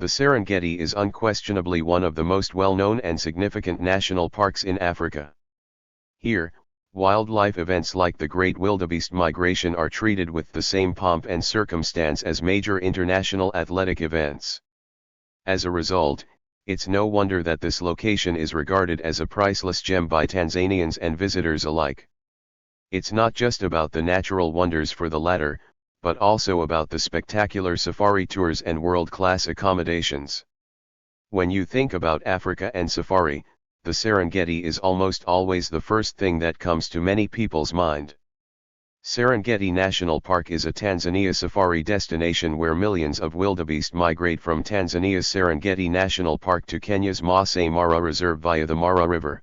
The Serengeti is unquestionably one of the most well-known and significant national parks in Africa. Here, wildlife events like the Great Wildebeest Migration are treated with the same pomp and circumstance as major international athletic events. As a result, it's no wonder that this location is regarded as a priceless gem by Tanzanians and visitors alike. It's not just about the natural wonders for the latter, but also about the spectacular safari tours and world-class accommodations. When you think about Africa and safari, the Serengeti is almost always the first thing that comes to many people's mind. Serengeti National Park is a Tanzania safari destination where millions of wildebeest migrate from Tanzania's Serengeti National Park to Kenya's Maasai Mara Reserve via the Mara River.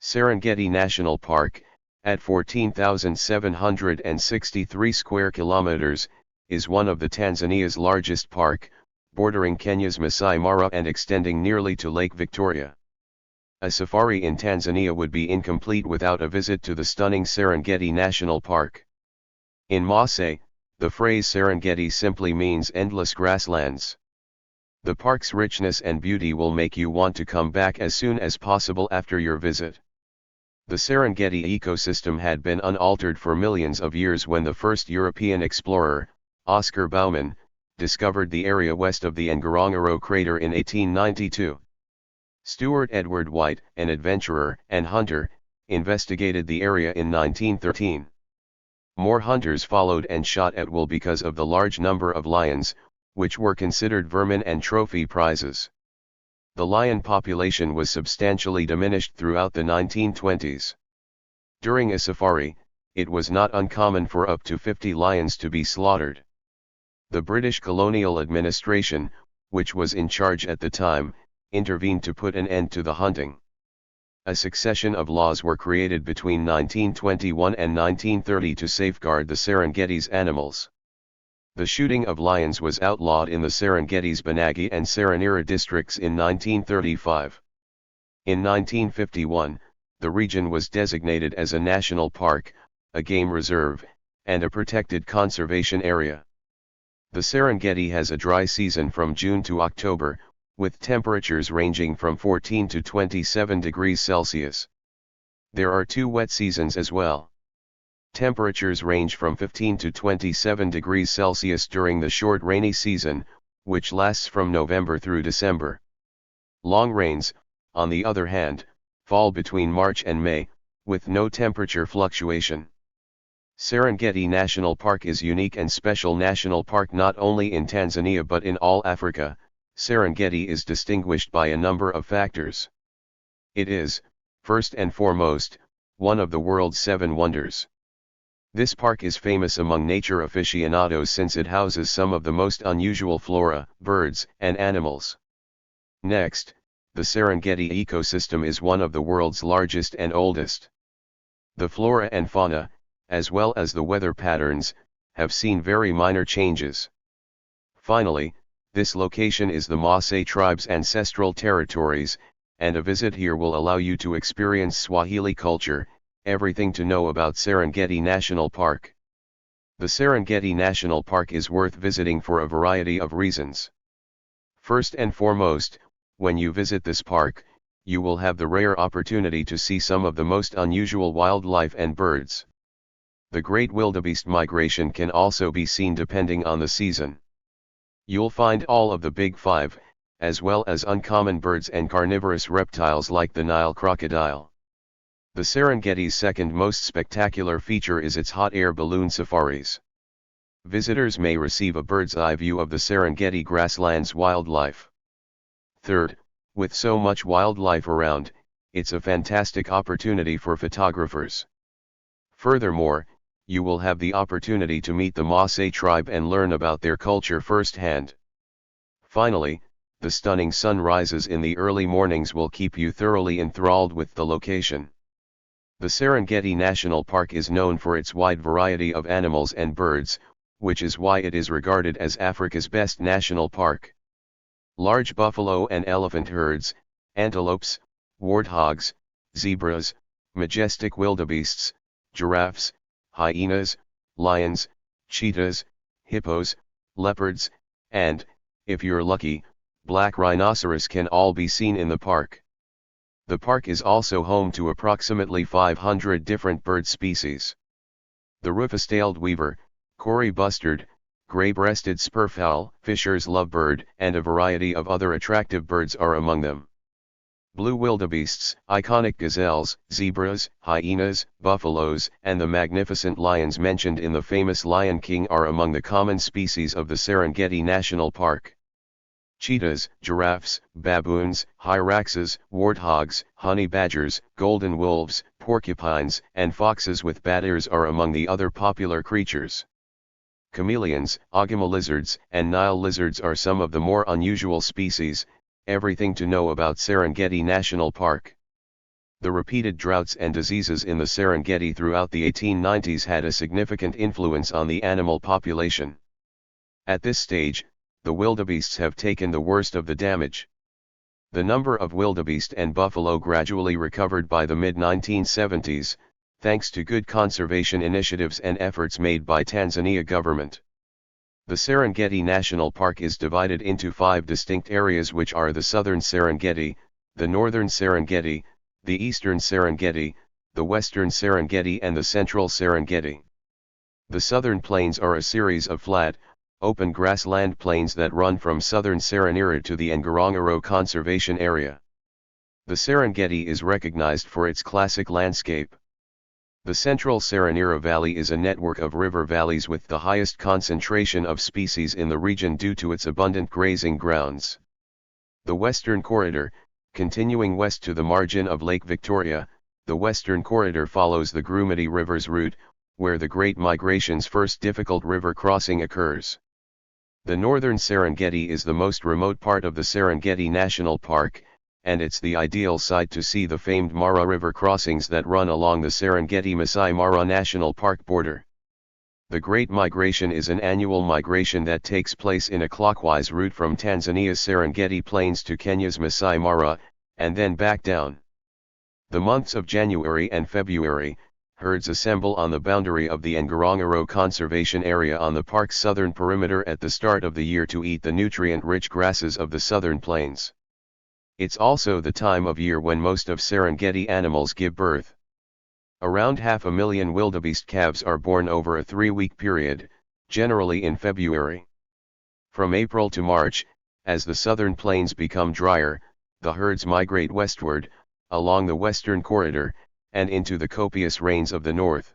Serengeti National Park, at 14,763 square kilometers, is one of Tanzania's largest park, bordering Kenya's Maasai Mara and extending nearly to Lake Victoria. A safari in Tanzania would be incomplete without a visit to the stunning Serengeti National Park. In Maasai, the phrase Serengeti simply means endless grasslands. The park's richness and beauty will make you want to come back as soon as possible after your visit. The Serengeti ecosystem had been unaltered for millions of years when the first European explorer, Oscar Baumann, discovered the area west of the Ngorongoro crater in 1892. Stuart Edward White, an adventurer and hunter, investigated the area in 1913. More hunters followed and shot at will because of the large number of lions, which were considered vermin and trophy prizes. The lion population was substantially diminished throughout the 1920s. During a safari, it was not uncommon for up to 50 lions to be slaughtered. The British colonial administration, which was in charge at the time, intervened to put an end to the hunting. A succession of laws were created between 1921 and 1930 to safeguard the Serengeti's animals. The shooting of lions was outlawed in the Serengeti's Banagi and Serenira districts in 1935. In 1951, the region was designated as a national park, a game reserve, and a protected conservation area. The Serengeti has a dry season from June to October, with temperatures ranging from 14 to 27 degrees Celsius. There are 2 wet seasons as well. Temperatures range from 15 to 27 degrees Celsius during the short rainy season, which lasts from November through December. Long rains, on the other hand, fall between March and May, with no temperature fluctuation. Serengeti National Park is unique and special national park not only in Tanzania but in all Africa. Serengeti is distinguished by a number of factors. It is, first and foremost, one of the world's 7 wonders. This park is famous among nature aficionados since it houses some of the most unusual flora, birds, and animals. Next, the Serengeti ecosystem is one of the world's largest and oldest. The flora and fauna, as well as the weather patterns, have seen very minor changes. Finally, this location is the Maasai tribe's ancestral territories, and a visit here will allow you to experience Swahili culture, everything to know about Serengeti National Park. The Serengeti National Park is worth visiting for a variety of reasons. First and foremost, when you visit this park, you will have the rare opportunity to see some of the most unusual wildlife and birds. The Great Wildebeest Migration can also be seen depending on the season. You'll find all of the big 5, as well as uncommon birds and carnivorous reptiles like the Nile crocodile. The Serengeti's second most spectacular feature is its hot air balloon safaris. Visitors may receive a bird's-eye view of the Serengeti grasslands wildlife. Third, with so much wildlife around, it's a fantastic opportunity for photographers. Furthermore, you will have the opportunity to meet the Maasai tribe and learn about their culture firsthand. Finally, the stunning sunrises in the early mornings will keep you thoroughly enthralled with the location. The Serengeti National Park is known for its wide variety of animals and birds, which is why it is regarded as Africa's best national park. Large buffalo and elephant herds, antelopes, warthogs, zebras, majestic wildebeests, giraffes, hyenas, lions, cheetahs, hippos, leopards, and, if you're lucky, black rhinoceros can all be seen in the park. The park is also home to approximately 500 different bird species. The rufous-tailed weaver, Cory bustard, gray-breasted spurfowl, Fisher's lovebird, and a variety of other attractive birds are among them. Blue wildebeests, iconic gazelles, zebras, hyenas, buffaloes, and the magnificent lions mentioned in the famous Lion King are among the common species of the Serengeti National Park. Cheetahs, giraffes, baboons, hyraxes, warthogs, honey badgers, golden wolves, porcupines, and foxes with bat ears are among the other popular creatures. Chameleons, Agama lizards, and Nile lizards are some of the more unusual species. Everything to know about Serengeti National Park. The repeated droughts and diseases in the Serengeti throughout the 1890s had a significant influence on the animal population. At this stage, the wildebeests have taken the worst of the damage. The number of wildebeest and buffalo gradually recovered by the mid-1970s, thanks to good conservation initiatives and efforts made by Tanzania government. The Serengeti National Park is divided into 5 distinct areas, which are the Southern Serengeti, the Northern Serengeti, the Eastern Serengeti, the Western Serengeti and the Central Serengeti. The Southern Plains are a series of flat, open grassland plains that run from southern Serenera to the Ngorongoro Conservation Area. The Serengeti is recognized for its classic landscape. The Central Serenera Valley is a network of river valleys with the highest concentration of species in the region due to its abundant grazing grounds. The Western Corridor, continuing west to the margin of Lake Victoria, the Western Corridor follows the Grumeti River's route, where the Great Migration's first difficult river crossing occurs. The Northern Serengeti is the most remote part of the Serengeti National Park, and it's the ideal site to see the famed Mara River crossings that run along the Serengeti-Maasai Mara National Park border. The Great Migration is an annual migration that takes place in a clockwise route from Tanzania's Serengeti Plains to Kenya's Maasai Mara, and then back down. The months of January and February, herds assemble on the boundary of the Ngorongoro Conservation Area on the park's southern perimeter at the start of the year to eat the nutrient-rich grasses of the southern plains. It's also the time of year when most of Serengeti animals give birth. Around 500,000 wildebeest calves are born over a 3-week period, generally in February. From April to March, as the southern plains become drier, the herds migrate westward, along the Western Corridor, and into the copious rains of the north.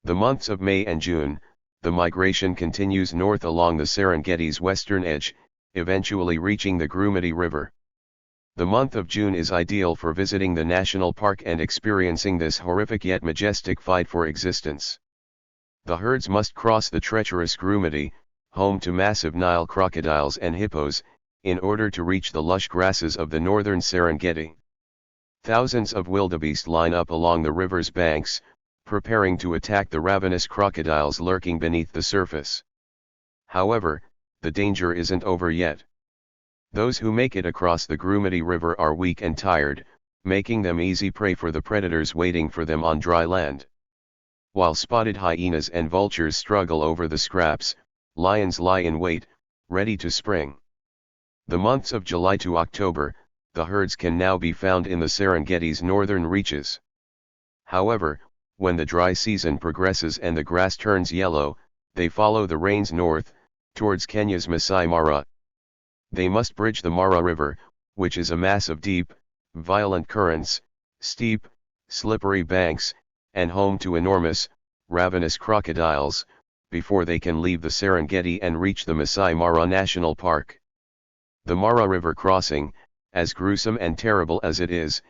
The months of May and June, the migration continues north along the Serengeti's western edge, eventually reaching the Grumeti River. The month of June is ideal for visiting the national park and experiencing this horrific yet majestic fight for existence. The herds must cross the treacherous Grumeti, home to massive Nile crocodiles and hippos, in order to reach the lush grasses of the northern Serengeti. Thousands of wildebeest line up along the river's banks, preparing to attack the ravenous crocodiles lurking beneath the surface. However, the danger isn't over yet. Those who make it across the Grumeti River are weak and tired, making them easy prey for the predators waiting for them on dry land. While spotted hyenas and vultures struggle over the scraps, lions lie in wait, ready to spring. The months of July to October, the herds can now be found in the Serengeti's northern reaches. However, when the dry season progresses and the grass turns yellow, they follow the rains north, towards Kenya's Maasai Mara. They must bridge the Mara River, which is a mass of deep, violent currents, steep, slippery banks, and home to enormous, ravenous crocodiles, before they can leave the Serengeti and reach the Maasai Mara National Park. The Mara River crossing, as gruesome and terrible as it is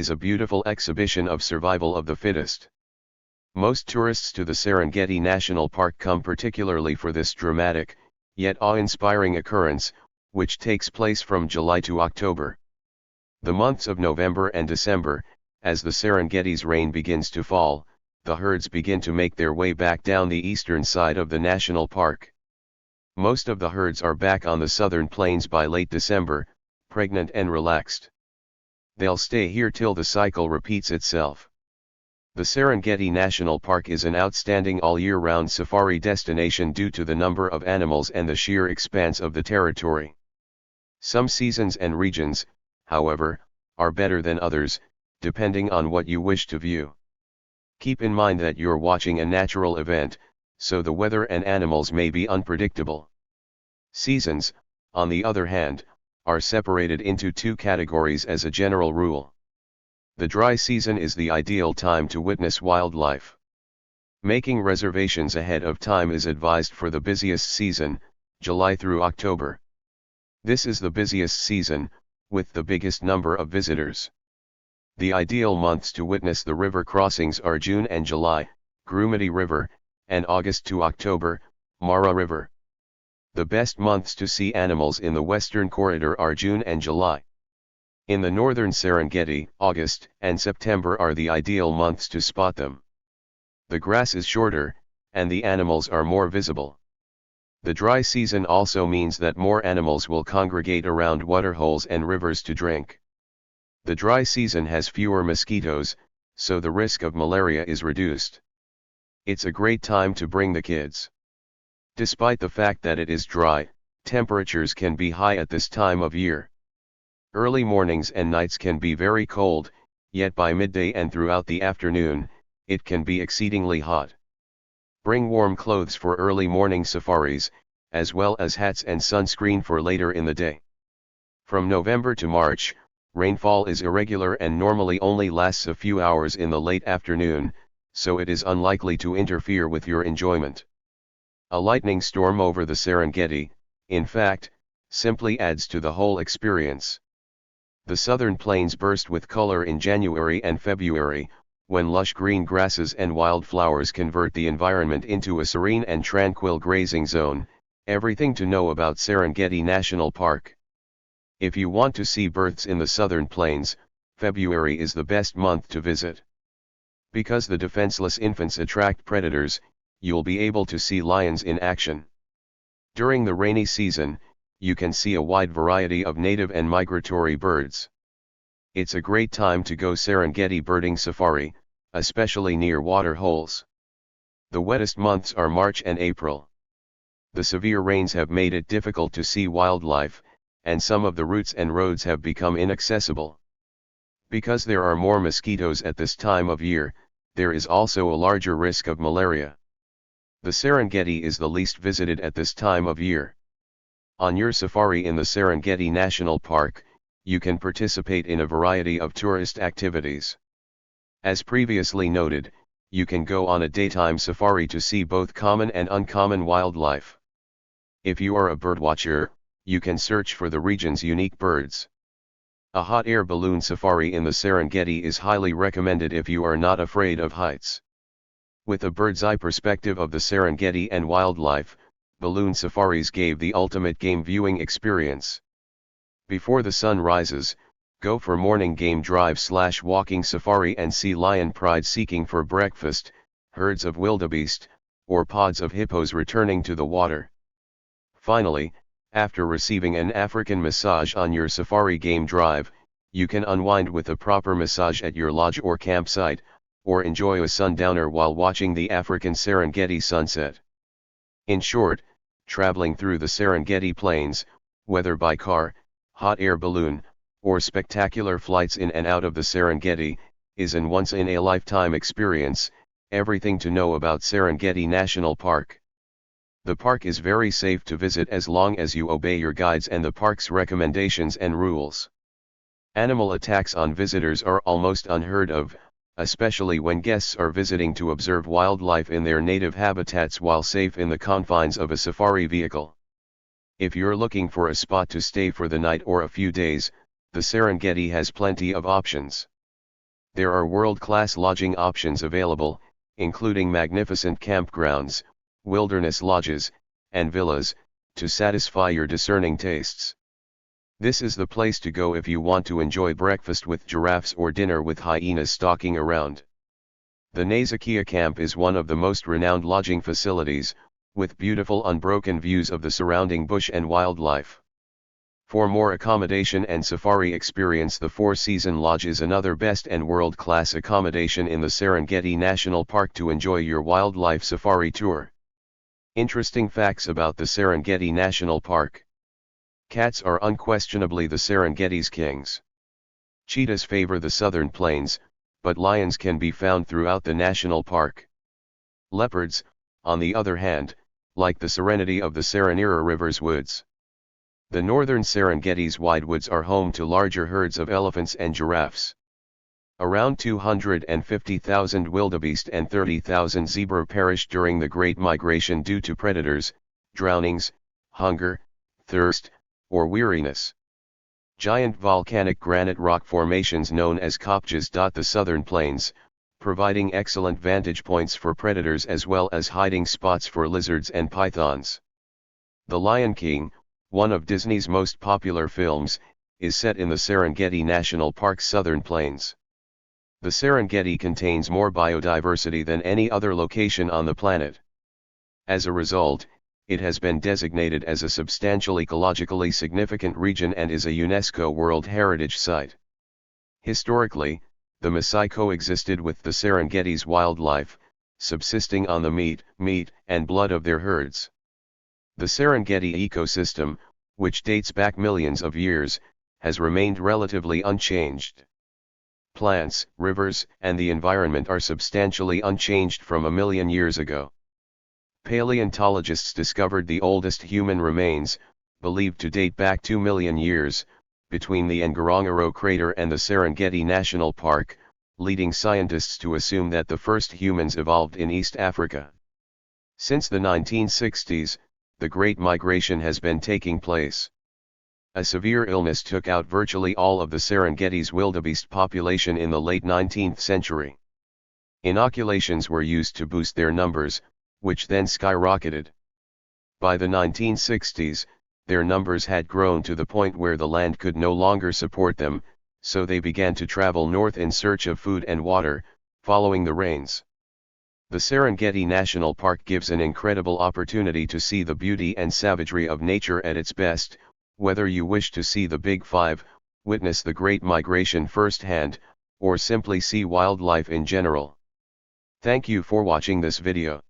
a beautiful exhibition of survival of the fittest. Most tourists to the Serengeti National Park come particularly for this dramatic, yet awe-inspiring occurrence, which takes place from July to October. The months of November and December, as the Serengeti's rain begins to fall, the herds begin to make their way back down the eastern side of the national park. Most of the herds are back on the southern plains by late December, pregnant and relaxed. They'll stay here till the cycle repeats itself. The Serengeti National Park is an outstanding all-year-round safari destination due to the number of animals and the sheer expanse of the territory. Some seasons and regions, however, are better than others, depending on what you wish to view. Keep in mind that you're watching a natural event, so the weather and animals may be unpredictable. Seasons, on the other hand, are separated into two categories as a general rule. The dry season is the ideal time to witness wildlife. Making reservations ahead of time is advised for the busiest season, July through October. This is the busiest season, with the biggest number of visitors. The ideal months to witness the river crossings are June and July, Grumeti River, and August to October, Mara River. The best months to see animals in the western corridor are June and July. In the northern Serengeti, August and September are the ideal months to spot them. The grass is shorter, and the animals are more visible. The dry season also means that more animals will congregate around waterholes and rivers to drink. The dry season has fewer mosquitoes, so the risk of malaria is reduced. It's a great time to bring the kids. Despite the fact that it is dry, temperatures can be high at this time of year. Early mornings and nights can be very cold, yet by midday and throughout the afternoon, it can be exceedingly hot. Bring warm clothes for early morning safaris, as well as hats and sunscreen for later in the day. From November to March, rainfall is irregular and normally only lasts a few hours in the late afternoon, so it is unlikely to interfere with your enjoyment. A lightning storm over the Serengeti, in fact, simply adds to the whole experience. The southern plains burst with color in January and February, when lush green grasses and wildflowers convert the environment into a serene and tranquil grazing zone. Everything to know about Serengeti National Park. If you want to see births in the southern plains, February is the best month to visit. Because the defenseless infants attract predators, you'll be able to see lions in action. During the rainy season, you can see a wide variety of native and migratory birds. It's a great time to go Serengeti birding safari, especially near water holes. The wettest months are March and April. The severe rains have made it difficult to see wildlife, and some of the routes and roads have become inaccessible. Because there are more mosquitoes at this time of year, there is also a larger risk of malaria. The Serengeti is the least visited at this time of year. On your safari in the Serengeti National Park, you can participate in a variety of tourist activities. As previously noted, you can go on a daytime safari to see both common and uncommon wildlife. If you are a birdwatcher, you can search for the region's unique birds. A hot air balloon safari in the Serengeti is highly recommended if you are not afraid of heights. With a bird's-eye perspective of the Serengeti and wildlife, balloon safaris gave the ultimate game viewing experience. Before the sun rises, go for morning game drive/walking safari and see lion pride seeking for breakfast, herds of wildebeest, or pods of hippos returning to the water. Finally, after receiving an African massage on your safari game drive, you can unwind with a proper massage at your lodge or campsite, or enjoy a sundowner while watching the African Serengeti sunset. In short, traveling through the Serengeti Plains, whether by car, hot air balloon, or spectacular flights in and out of the Serengeti, is an once-in-a-lifetime experience. Everything to know about Serengeti National Park. The park is very safe to visit as long as you obey your guides and the park's recommendations and rules. Animal attacks on visitors are almost unheard of, especially when guests are visiting to observe wildlife in their native habitats while safe in the confines of a safari vehicle. If you're looking for a spot to stay for the night or a few days, the Serengeti has plenty of options. There are world-class lodging options available, including magnificent campgrounds, wilderness lodges, and villas, to satisfy your discerning tastes. This is the place to go if you want to enjoy breakfast with giraffes or dinner with hyenas stalking around. The Nazakia camp is one of the most renowned lodging facilities, with beautiful unbroken views of the surrounding bush and wildlife. For more accommodation and safari experience, the Four Seasons Lodge is another best and world-class accommodation in the Serengeti National Park to enjoy your wildlife safari tour. Interesting facts about the Serengeti National Park. Cats are unquestionably the Serengeti's kings. Cheetahs favor the southern plains, but lions can be found throughout the national park. Leopards, on the other hand, like the serenity of the Serenira River's woods. The northern Serengeti's wide woods are home to larger herds of elephants and giraffes. Around 250,000 wildebeest and 30,000 zebra perished during the Great Migration due to predators, drownings, hunger, thirst, or weariness. Giant volcanic granite rock formations known as kopjes dot the southern plains, providing excellent vantage points for predators as well as hiding spots for lizards and pythons. The Lion King, one of Disney's most popular films, is set in the Serengeti National Park's southern plains. The Serengeti contains more biodiversity than any other location on the planet. As a result, it has been designated as a substantial ecologically significant region and is a UNESCO World Heritage Site. Historically, the Maasai coexisted with the Serengeti's wildlife, subsisting on the meat, and blood of their herds. The Serengeti ecosystem, which dates back millions of years, has remained relatively unchanged. Plants, rivers, and the environment are substantially unchanged from a million years ago. Paleontologists discovered the oldest human remains, believed to date back 2 million years, between the Ngorongoro crater and the Serengeti National Park, leading scientists to assume that the first humans evolved in East Africa. Since the 1960s, the Great Migration has been taking place. A severe illness took out virtually all of the Serengeti's wildebeest population in the late 19th century. Inoculations were used to boost their numbers, which then skyrocketed. By the 1960s, their numbers had grown to the point where the land could no longer support them, so they began to travel north in search of food and water, following the rains. The Serengeti National Park gives an incredible opportunity to see the beauty and savagery of nature at its best, whether you wish to see the Big Five, witness the Great Migration firsthand, or simply see wildlife in general. Thank you for watching this video.